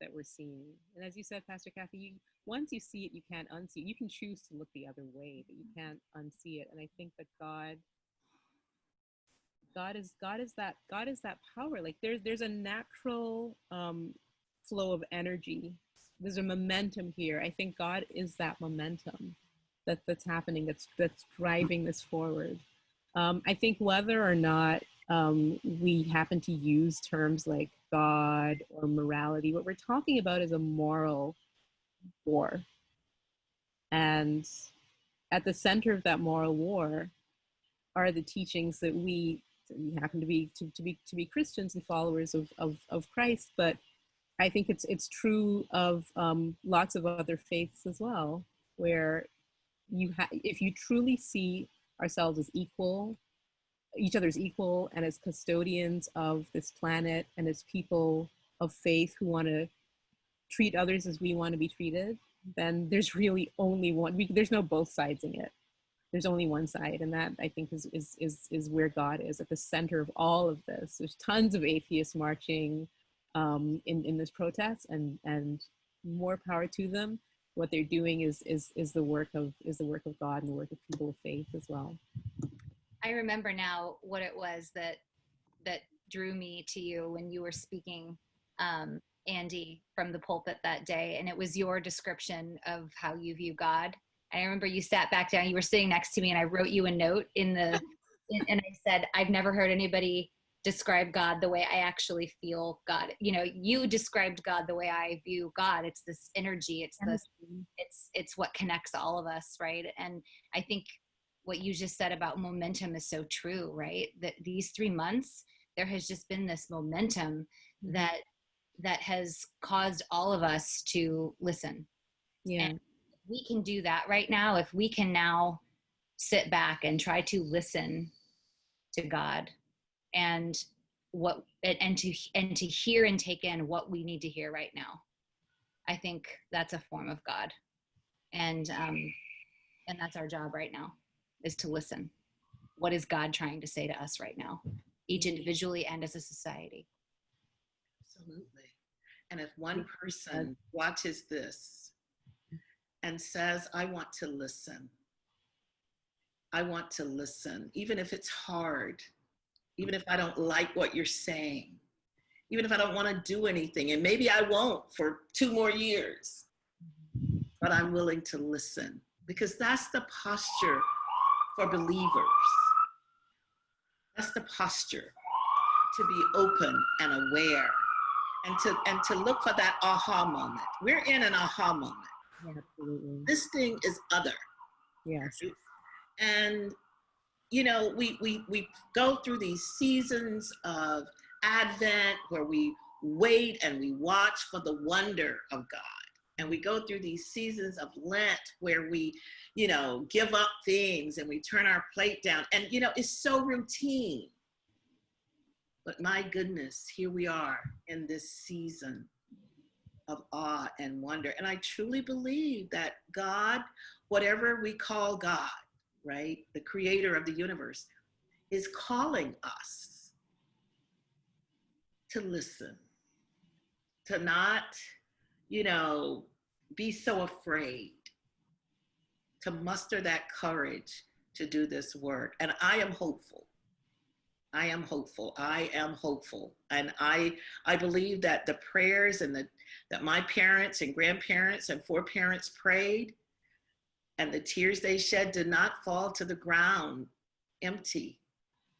that we're seeing. And as you said, Pastor Cathy, once you see it, you can't unsee it. You can choose to look the other way, but you can't unsee it. And I think that God is that power. Like, there's a natural flow of energy. There's a momentum here. I think God is that momentum that's happening, that's driving this forward. I think whether or not we happen to use terms like God or morality. What we're talking about is a moral war. And at the center of that moral war are the teachings that we happen to be Christians and followers of Christ, but I think it's true of lots of other faiths as well, where if you truly see ourselves as equal, each other's equal, and as custodians of this planet, and as people of faith who want to treat others as we want to be treated, then there's really only one. There's no both sides in it. There's only one side, and that I think is where God is at the center of all of this. There's tons of atheists marching in this protest, and more power to them. What they're doing is the work of God and the work of people of faith as well. I remember now what it was that drew me to you when you were speaking, Andie, from the pulpit that day, and it was your description of how you view God. I remember you sat back down, you were sitting next to me, and I wrote you a note and I said, I've never heard anybody describe God the way I actually feel God. You know, you described God the way I view God. It's this energy. It's what connects all of us, right? And I think what you just said about momentum is so true, right? That these 3 months, there has just been this momentum that has caused all of us to listen. Yeah. And we can do that right now. If we can now sit back and try to listen to God and to hear and take in what we need to hear right now, I think that's a form of God. And that's our job right now, is to listen. What is God trying to say to us right now, each individually and as a society? Absolutely. And if one person watches this and says, I want to listen, even if it's hard, even if I don't like what you're saying, even if I don't want to do anything, and maybe I won't for 2 more years, but I'm willing to listen, because that's the posture for believers. That's the posture, to be open and aware, and to look for that aha moment. We're in an aha moment. Yeah, absolutely. This thing is other. Yes. Right? And you know, we go through these seasons of Advent where we wait and we watch for the wonder of God. And we go through these seasons of Lent where we, you know, give up things and we turn our plate down. And, you know, it's so routine. But my goodness, here we are in this season of awe and wonder. And I truly believe that God, whatever we call God, right, the creator of the universe, is calling us to listen, to not, you know, be so afraid, to muster that courage to do this work. And I am hopeful. I am hopeful. And I believe that the prayers and that my parents and grandparents and foreparents prayed, and the tears they shed did not fall to the ground empty.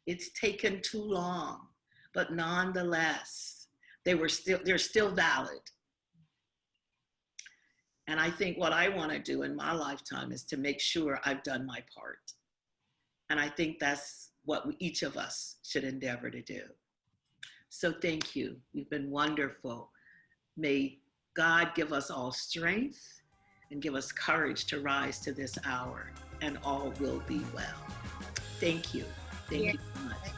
It's taken too long, but nonetheless, they're still valid. And I think what I want to do in my lifetime is to make sure I've done my part. And I think that's what each of us should endeavor to do. So thank you. You've been wonderful. May God give us all strength and give us courage to rise to this hour, and all will be well. Thank you. Thank you so much.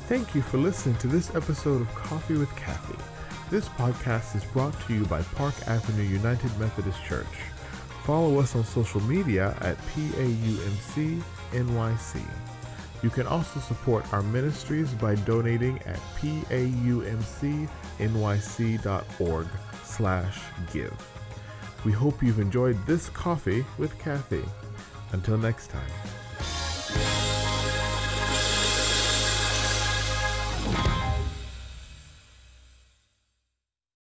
Thank you for listening to this episode of Coffee with Cathy. This podcast is brought to you by Park Avenue United Methodist Church. Follow us on social media at PAUMC NYC. You can also support our ministries by donating at paumcnyc.org/give. We hope you've enjoyed this Coffee with Cathy. Until next time.